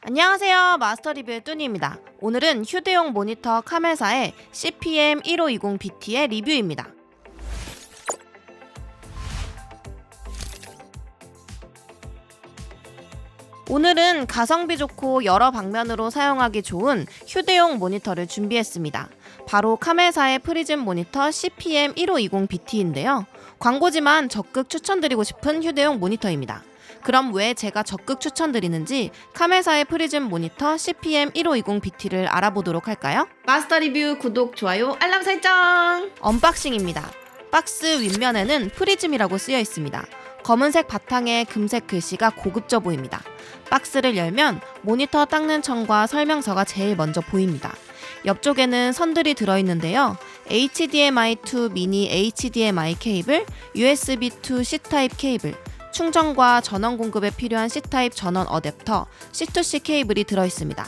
안녕하세요. 마스터 리뷰의 뚜니입니다. 오늘은 휴대용 모니터 카메사의 CPM1520BT의 리뷰입니다. 오늘은 가성비 좋고 여러 방면으로 사용하기 좋은 휴대용 모니터를 준비했습니다. 바로 카메사의 프리즘 모니터 CPM1520BT인데요. 광고지만 적극 추천드리고 싶은 휴대용 모니터입니다. 그럼 왜 제가 적극 추천드리는지 카메사의 프리즘 모니터 CPM1520BT를 알아보도록 할까요? 마스터 리뷰 구독, 좋아요, 알람 설정! 언박싱입니다. 박스 윗면에는 프리즘이라고 쓰여 있습니다. 검은색 바탕에 금색 글씨가 고급져 보입니다. 박스를 열면 모니터 닦는 청과 설명서가 제일 먼저 보입니다. 옆쪽에는 선들이 들어있는데요. HDMI2 미니 HDMI 케이블, USB2 C타입 케이블, 충전과 전원 공급에 필요한 C타입 전원 어댑터, C2C 케이블이 들어있습니다.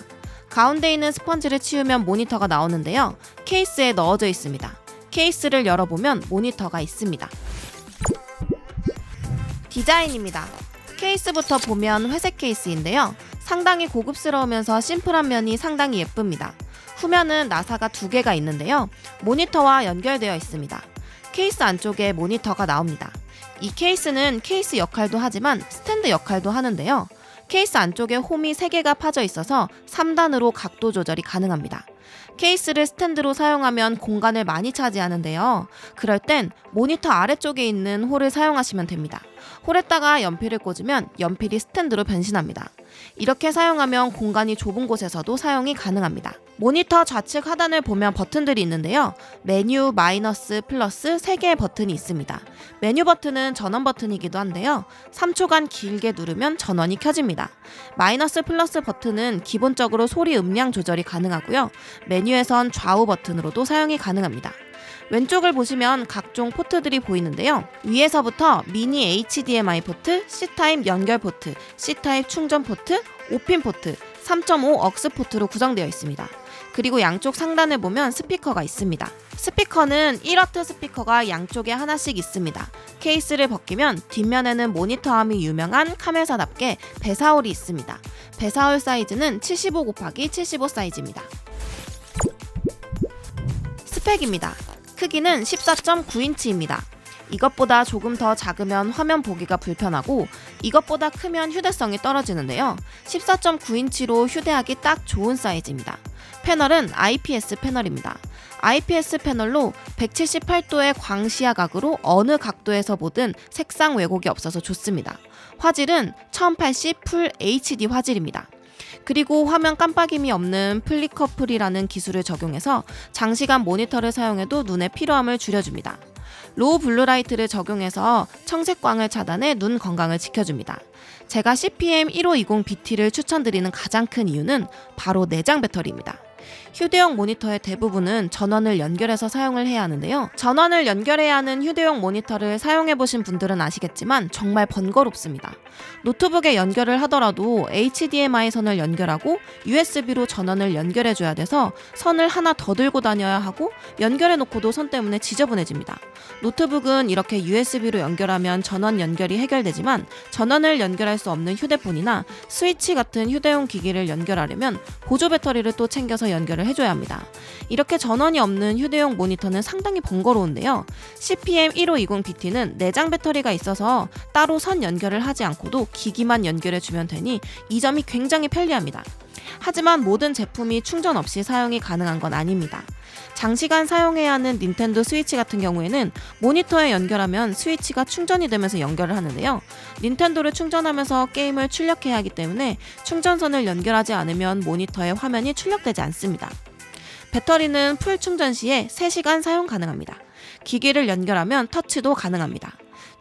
가운데 있는 스펀지를 치우면 모니터가 나오는데요. 케이스에 넣어져 있습니다. 케이스를 열어보면 모니터가 있습니다. 디자인입니다. 케이스부터 보면 회색 케이스인데요. 상당히 고급스러우면서 심플한 면이 상당히 예쁩니다. 후면은 나사가 2개가 있는데요. 모니터와 연결되어 있습니다. 케이스 안쪽에 모니터가 나옵니다. 이 케이스는 케이스 역할도 하지만 스탠드 역할도 하는데요. 케이스 안쪽에 홈이 3개가 파져 있어서 3단으로 각도 조절이 가능합니다. 케이스를 스탠드로 사용하면 공간을 많이 차지하는데요. 그럴 땐 모니터 아래쪽에 있는 홀을 사용하시면 됩니다. 홀에다가 연필을 꽂으면 연필이 스탠드로 변신합니다. 이렇게 사용하면 공간이 좁은 곳에서도 사용이 가능합니다. 모니터 좌측 하단을 보면 버튼들이 있는데요. 메뉴, 마이너스, 플러스 3개의 버튼이 있습니다. 메뉴 버튼은 전원 버튼이기도 한데요. 3초간 길게 누르면 전원이 켜집니다. 마이너스, 플러스 버튼은 기본적으로 소리 음량 조절이 가능하고요. 메뉴에선 좌우 버튼으로도 사용이 가능합니다. 왼쪽을 보시면 각종 포트들이 보이는데요. 위에서부터 미니 HDMI 포트, C타입 연결 포트, C타입 충전 포트, 5핀 포트, 3.5 억스 포트로 구성되어 있습니다. 그리고 양쪽 상단을 보면 스피커가 있습니다. 스피커는 1W 스피커가 양쪽에 하나씩 있습니다. 케이스를 벗기면 뒷면에는 모니터함이 유명한 카메사답게 배사홀이 있습니다. 배사홀 사이즈는 75×75 사이즈입니다. 스펙입니다. 크기는 14.9인치입니다. 이것보다 조금 더 작으면 화면 보기가 불편하고 이것보다 크면 휴대성이 떨어지는데요. 14.9인치로 휴대하기 딱 좋은 사이즈입니다. 패널은 IPS 패널입니다. IPS 패널로 178도의 광시야각으로 어느 각도에서 보든 색상 왜곡이 없어서 좋습니다. 화질은 1080 풀 HD 화질입니다. 그리고 화면 깜빡임이 없는 플리커플이라는 기술을 적용해서 장시간 모니터를 사용해도 눈의 피로함을 줄여줍니다. 로우 블루라이트를 적용해서 청색광을 차단해 눈 건강을 지켜줍니다. 제가 CPM1520BT를 추천드리는 가장 큰 이유는 바로 내장 배터리입니다. 휴대용 모니터의 대부분은 전원을 연결해서 사용을 해야 하는데요. 전원을 연결해야 하는 휴대용 모니터를 사용해보신 분들은 아시겠지만 정말 번거롭습니다. 노트북에 연결을 하더라도 HDMI 선을 연결하고 USB로 전원을 연결해줘야 돼서 선을 하나 더 들고 다녀야 하고 연결해놓고도 선 때문에 지저분해집니다. 노트북은 이렇게 USB로 연결하면 전원 연결이 해결되지만 전원을 연결할 수 없는 휴대폰이나 스위치 같은 휴대용 기기를 연결하려면 보조 배터리를 또 챙겨서 연결을 해줘야 합니다. 이렇게 전원이 없는 휴대용 모니터는 상당히 번거로운데요. CPM1520BT는 내장 배터리가 있어서 따로 선 연결을 하지 않고도 기기만 연결해주면 되니 이 점이 굉장히 편리합니다. 하지만 모든 제품이 충전 없이 사용이 가능한 건 아닙니다. 장시간 사용해야 하는 닌텐도 스위치 같은 경우에는 모니터에 연결하면 스위치가 충전이 되면서 연결을 하는데요. 닌텐도를 충전하면서 게임을 출력해야 하기 때문에 충전선을 연결하지 않으면 모니터의 화면이 출력되지 않습니다. 배터리는 풀 충전 시에 3시간 사용 가능합니다. 기기를 연결하면 터치도 가능합니다.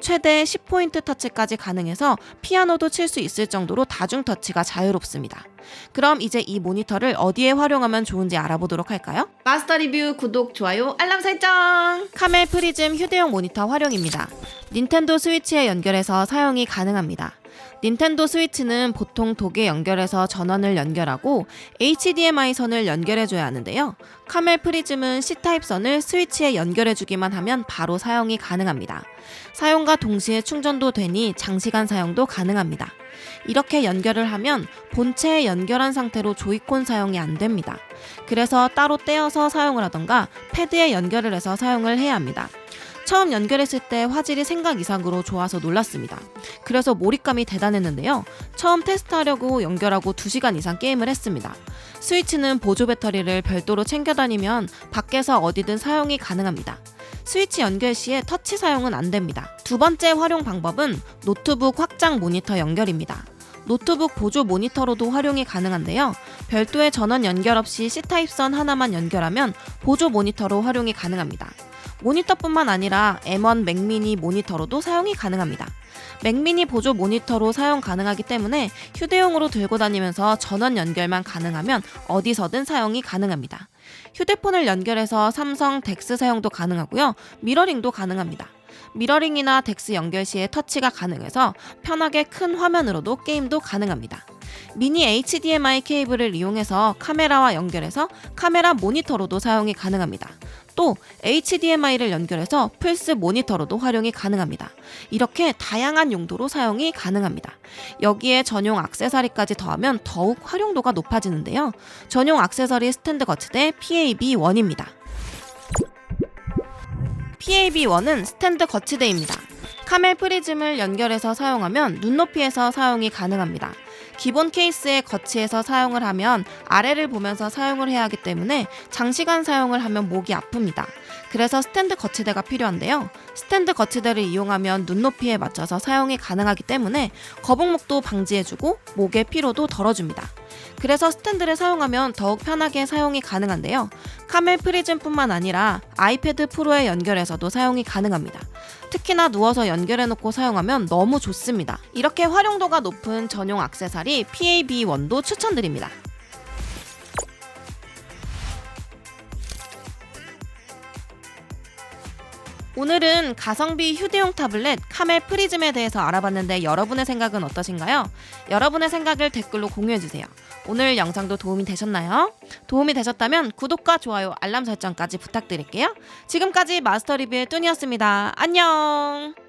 최대 10포인트 터치까지 가능해서 피아노도 칠 수 있을 정도로 다중 터치가 자유롭습니다. 그럼 이제 이 모니터를 어디에 활용하면 좋은지 알아보도록 할까요? 마스터 리뷰 구독, 좋아요, 알람 설정! 카멜 프리즘 휴대용 모니터 활용입니다. 닌텐도 스위치에 연결해서 사용이 가능합니다. 닌텐도 스위치는 보통 독에 연결해서 전원을 연결하고 HDMI 선을 연결해줘야 하는데요. 카멜 프리즘은 C타입 선을 스위치에 연결해주기만 하면 바로 사용이 가능합니다. 사용과 동시에 충전도 되니 장시간 사용도 가능합니다. 이렇게 연결을 하면 본체에 연결한 상태로 조이콘 사용이 안 됩니다. 그래서 따로 떼어서 사용을 하던가 패드에 연결을 해서 사용을 해야 합니다. 처음 연결했을 때 화질이 생각 이상으로 좋아서 놀랐습니다. 그래서 몰입감이 대단했는데요. 처음 테스트하려고 연결하고 2시간 이상 게임을 했습니다. 스위치는 보조 배터리를 별도로 챙겨 다니면 밖에서 어디든 사용이 가능합니다. 스위치 연결 시에 터치 사용은 안 됩니다. 두 번째 활용 방법은 노트북 확장 모니터 연결입니다. 노트북 보조 모니터로도 활용이 가능한데요. 별도의 전원 연결 없이 C타입 선 하나만 연결하면 보조 모니터로 활용이 가능합니다. 모니터뿐만 아니라 M1 맥미니 모니터로도 사용이 가능합니다. 맥미니 보조 모니터로 사용 가능하기 때문에 휴대용으로 들고 다니면서 전원 연결만 가능하면 어디서든 사용이 가능합니다. 휴대폰을 연결해서 삼성 덱스 사용도 가능하고요. 미러링도 가능합니다. 미러링이나 덱스 연결 시에 터치가 가능해서 편하게 큰 화면으로도 게임도 가능합니다. 미니 HDMI 케이블을 이용해서 카메라와 연결해서 카메라 모니터로도 사용이 가능합니다. 또 HDMI를 연결해서 플스 모니터로도 활용이 가능합니다. 이렇게 다양한 용도로 사용이 가능합니다. 여기에 전용 액세서리까지 더하면 더욱 활용도가 높아지는데요. 전용 액세서리 스탠드 거치대 PAB1입니다. PAB1은 스탠드 거치대입니다. 카멜 프리즘을 연결해서 사용하면 눈높이에서 사용이 가능합니다. 기본 케이스에 거치해서 사용을 하면 아래를 보면서 사용을 해야 하기 때문에 장시간 사용을 하면 목이 아픕니다. 그래서 스탠드 거치대가 필요한데요. 스탠드 거치대를 이용하면 눈높이에 맞춰서 사용이 가능하기 때문에 거북목도 방지해주고 목의 피로도 덜어줍니다. 그래서 스탠드를 사용하면 더욱 편하게 사용이 가능한데요. 카멜 프리즘뿐만 아니라 아이패드 프로에 연결해서도 사용이 가능합니다. 특히나 누워서 연결해놓고 사용하면 너무 좋습니다. 이렇게 활용도가 높은 전용 액세서리 PAB1도 추천드립니다. 오늘은 가성비 휴대용 타블렛 카멜 프리즘에 대해서 알아봤는데 여러분의 생각은 어떠신가요? 여러분의 생각을 댓글로 공유해주세요. 오늘 영상도 도움이 되셨나요? 도움이 되셨다면 구독과 좋아요, 알람 설정까지 부탁드릴게요. 지금까지 마스터 리뷰의 뚠이었습니다. 안녕!